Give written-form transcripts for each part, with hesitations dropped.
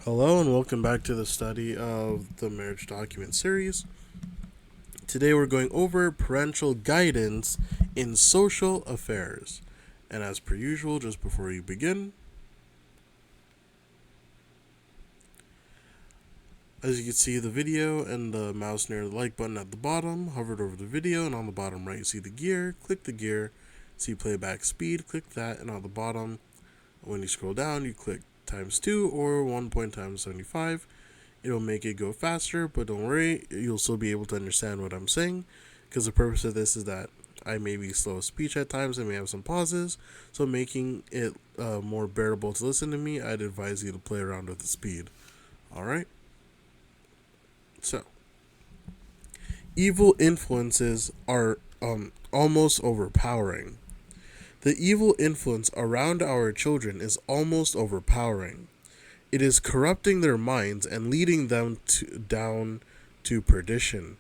Hello and welcome back to the study of the marriage document series. Today we're going over parental guidance in social affairs. And as per usual, just before you begin, as you can see the video and the mouse near the like button at the bottom, hovered over the video, and on the bottom right you see the gear. Click the gear, see playback speed, click that, and on the bottom when you scroll down you click times 2 or 1 point times 75. It'll make it go faster, but don't worry, you'll still be able to understand what I'm saying, because the purpose of this is that I may be slow of speech at times, I may have some pauses, so making it more bearable to listen to me, I'd advise you to play around with the speed. Alright? So, evil influences are almost overpowering. The evil influence around our children is almost overpowering. It is corrupting their minds and leading them down to perdition.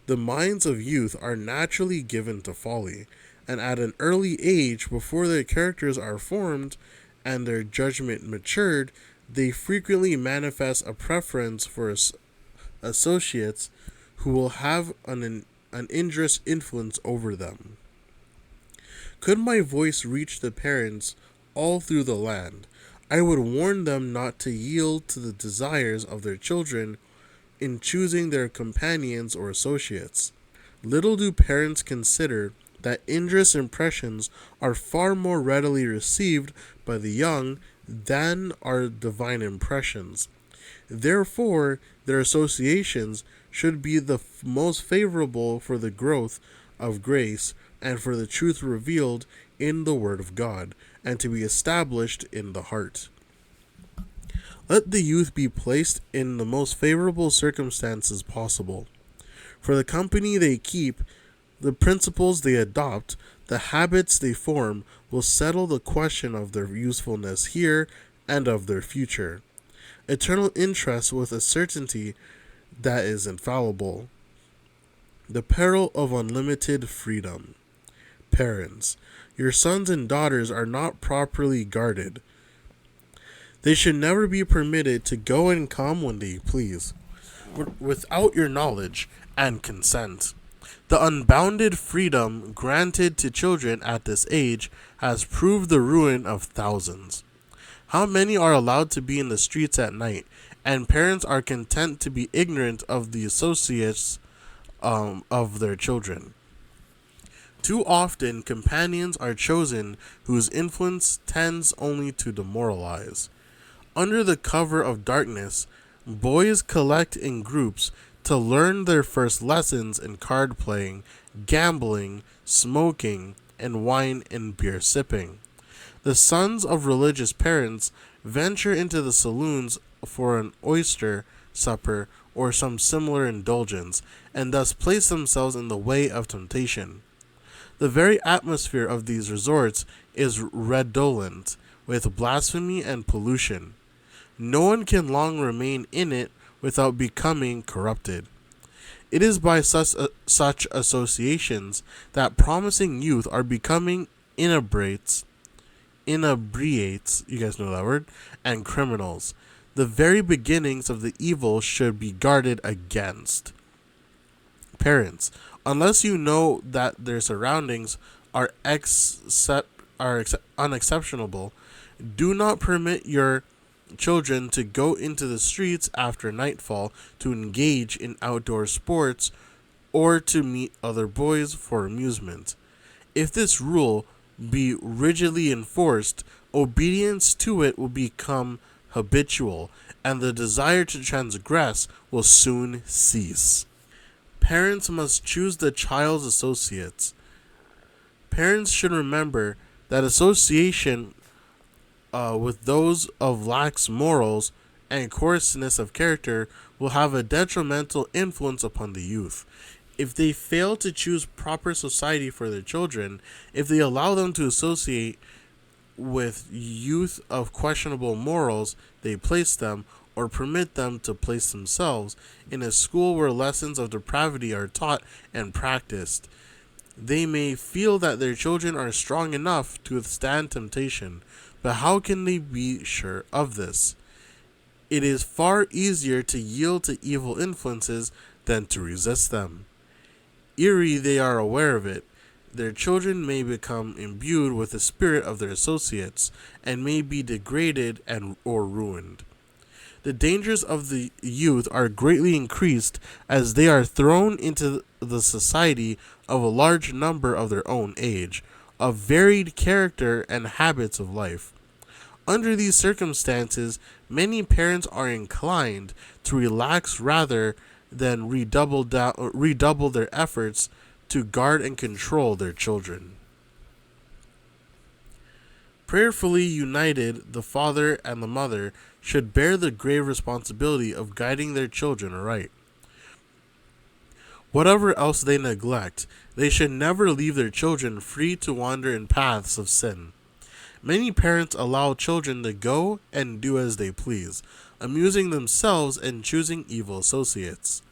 The minds of youth are naturally given to folly, and at an early age, before their characters are formed and their judgment matured, they frequently manifest a preference for associates who will have an injurious influence over them. Could my voice reach the parents all through the land, I would warn them not to yield to the desires of their children in choosing their companions or associates. Little do parents consider that injurious impressions are far more readily received by the young than are divine impressions. Therefore, their associations should be the most favorable for the growth of grace and for the truth revealed in the Word of God, and to be established in the heart. Let the youth be placed in the most favorable circumstances possible. For the company they keep, the principles they adopt, the habits they form will settle the question of their usefulness here and of their future. Eternal interest with a certainty that is infallible. The peril of unlimited freedom. Parents, your sons and daughters are not properly guarded. They should never be permitted to go and come when they please, without your knowledge and consent. The unbounded freedom granted to children at this age has proved the ruin of thousands. How many are allowed to be in the streets at night, and parents are content to be ignorant of the associates of their children? Too often, companions are chosen whose influence tends only to demoralize. Under the cover of darkness, boys collect in groups to learn their first lessons in card playing, gambling, smoking, and wine and beer sipping. The sons of religious parents venture into the saloons for an oyster supper or some similar indulgence, and thus place themselves in the way of temptation. The very atmosphere of these resorts is redolent with blasphemy and pollution. No one can long remain in it without becoming corrupted. It is by such associations that promising youth are becoming inebriates, you guys know that word, and criminals. The very beginnings of the evil should be guarded against. Parents, unless you know that their surroundings are unexceptionable, do not permit your children to go into the streets after nightfall to engage in outdoor sports or to meet other boys for amusement. If this rule be rigidly enforced, obedience to it will become habitual, and the desire to transgress will soon cease. Parents must choose the child's associates. Parents should remember that association with those of lax morals and coarseness of character will have a detrimental influence upon the youth. If they fail to choose proper society for their children, if they allow them to associate with youth of questionable morals, they place them, or permit them to place themselves, in a school where lessons of depravity are taught and practiced. They may feel that their children are strong enough to withstand temptation, but how can they be sure of this? It is far easier to yield to evil influences than to resist them. Ere they are aware of it, their children may become imbued with the spirit of their associates and may be degraded and or ruined. The dangers of the youth are greatly increased as they are thrown into the society of a large number of their own age, of varied character and habits of life. Under these circumstances, many parents are inclined to relax rather than redouble their efforts to guard and control their children. Prayerfully united, the father and the mother should bear the grave responsibility of guiding their children aright. Whatever else they neglect, they should never leave their children free to wander in paths of sin. Many parents allow children to go and do as they please, amusing themselves and choosing evil associates.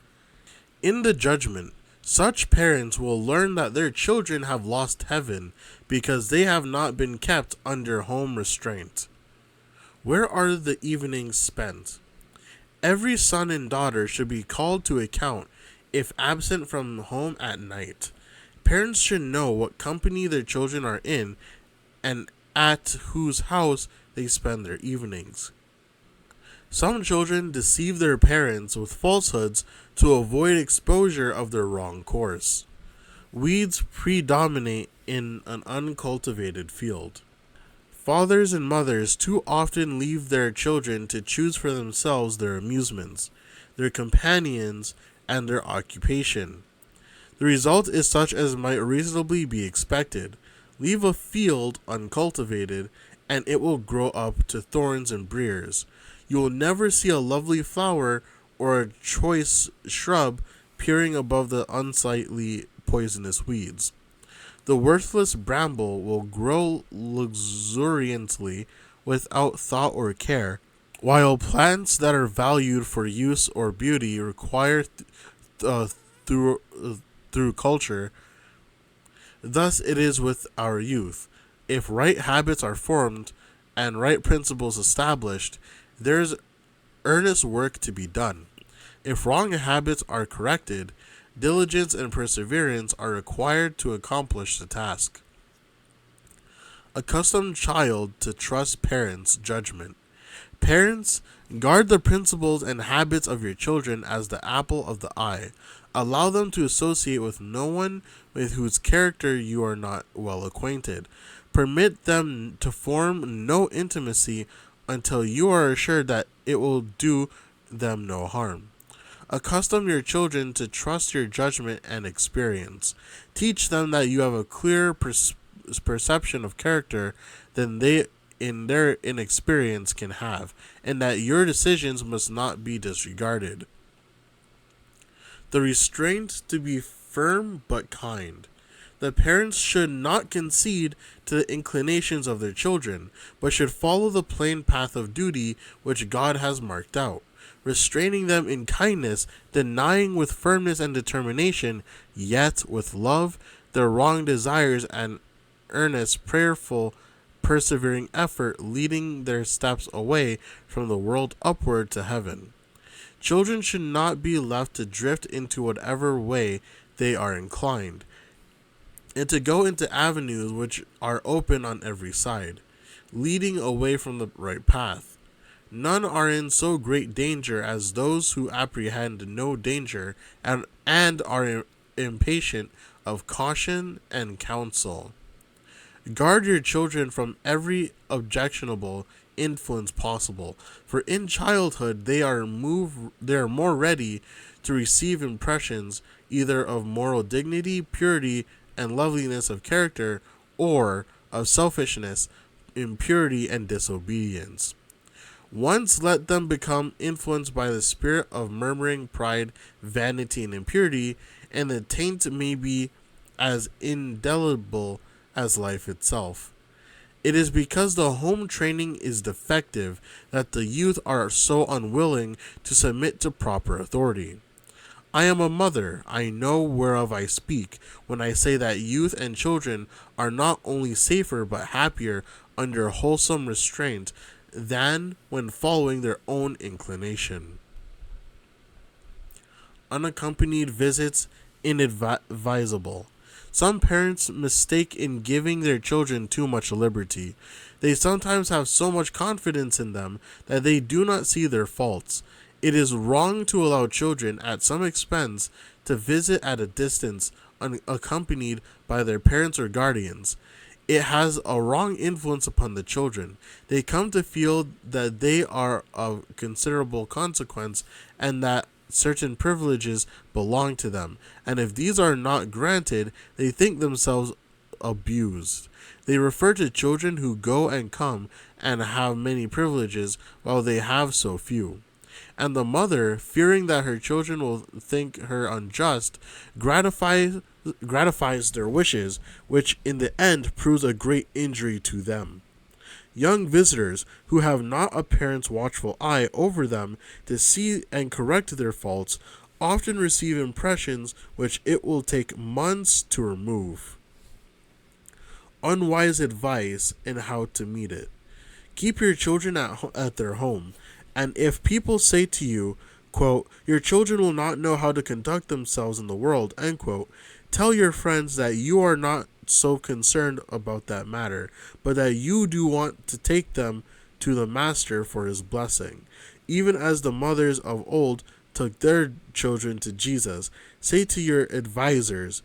In the judgment, such parents will learn that their children have lost heaven because they have not been kept under home restraint. Where are the evenings spent? Every son and daughter should be called to account if absent from home at night. Parents should know what company their children are in and at whose house they spend their evenings. Some children deceive their parents with falsehoods to avoid exposure of their wrong course. Weeds predominate in an uncultivated field. Fathers and mothers too often leave their children to choose for themselves their amusements, their companions, and their occupation. The result is such as might reasonably be expected. Leave a field uncultivated, and it will grow up to thorns and briers. You will never see a lovely flower or a choice shrub peering above the unsightly poisonous weeds. The worthless bramble will grow luxuriantly without thought or care, while plants that are valued for use or beauty require through culture. Thus it is with our youth. If right habits are formed and right principles established, there is earnest work to be done. If wrong habits are corrected, diligence and perseverance are required to accomplish the task. Accustom child to trust parents' judgment. Parents, guard the principles and habits of your children as the apple of the eye. Allow them to associate with no one with whose character you are not well acquainted. Permit them to form no intimacy until you are assured that it will do them no harm. Accustom your children to trust your judgment and experience. Teach them that you have a clearer perception of character than they in their inexperience can have, and that your decisions must not be disregarded. The restraint to be firm but kind. The parents should not concede to the inclinations of their children, but should follow the plain path of duty which God has marked out, restraining them in kindness, denying with firmness and determination, yet with love, their wrong desires and earnest, prayerful, persevering effort, leading their steps away from the world upward to heaven. Children should not be left to drift into whatever way they are inclined, and to go into avenues which are open on every side, leading away from the right path. None are in so great danger as those who apprehend no danger and are impatient of caution and counsel. Guard your children from every objectionable influence possible, for in childhood they are more ready to receive impressions either of moral dignity, purity, and loveliness of character, or of selfishness, impurity, and disobedience. Once let them become influenced by the spirit of murmuring, pride, vanity, and impurity, and the taint may be as indelible as life itself. It is because the home training is defective that the youth are so unwilling to submit to proper authority. I am a mother. I know whereof I speak when I say that youth and children are not only safer but happier under wholesome restraint than when following their own inclination. Unaccompanied visits inadvisable. Some parents mistake in giving their children too much liberty. They sometimes have so much confidence in them that they do not see their faults. It is wrong to allow children, at some expense, to visit at a distance unaccompanied by their parents or guardians. It has a wrong influence upon the children. They come to feel that they are of considerable consequence and that certain privileges belong to them, and if these are not granted, they think themselves abused. They refer to children who go and come and have many privileges while they have so few. And the mother, fearing that her children will think her unjust, gratifies their wishes, which in the end proves a great injury to them. Young visitors who have not a parent's watchful eye over them to see and correct their faults often receive impressions which it will take months to remove. Unwise advice and how to meet it. Keep your children at their home, and if people say to you, quote, "Your children will not know how to conduct themselves in the world," end quote, tell your friends that you are not so concerned about that matter, but that you do want to take them to the Master for his blessing. Even as the mothers of old took their children to Jesus, say to your advisers,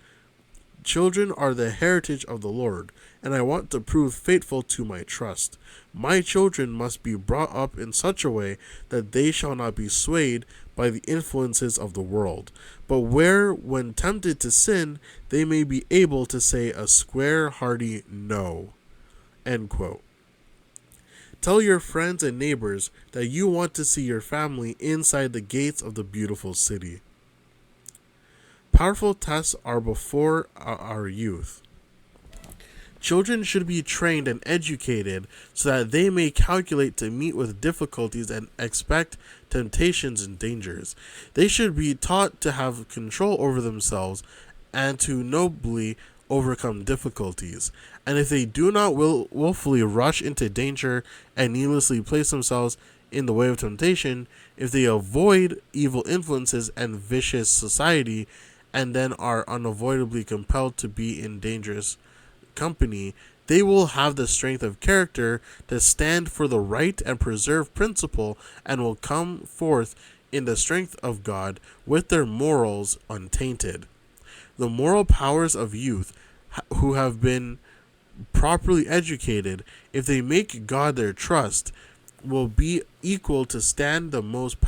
"Children are the heritage of the Lord, and I want to prove faithful to my trust. My children must be brought up in such a way that they shall not be swayed by the influences of the world, but where, when tempted to sin, they may be able to say a square, hearty no." End quote. Tell your friends and neighbors that you want to see your family inside the gates of the beautiful city. Powerful tests are before our youth. Children should be trained and educated so that they may calculate to meet with difficulties and expect temptations and dangers. They should be taught to have control over themselves and to nobly overcome difficulties. And if they do not willfully rush into danger and needlessly place themselves in the way of temptation, if they avoid evil influences and vicious society, and then are unavoidably compelled to be in dangerous company, they will have the strength of character to stand for the right and preserve principle, and will come forth in the strength of God with their morals untainted. The moral powers of youth who have been properly educated, if they make God their trust, will be equal to stand the most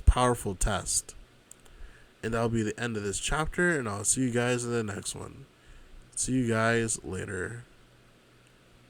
powerful test. And that'll be the end of this chapter, and I'll see you guys in the next one. See you guys later.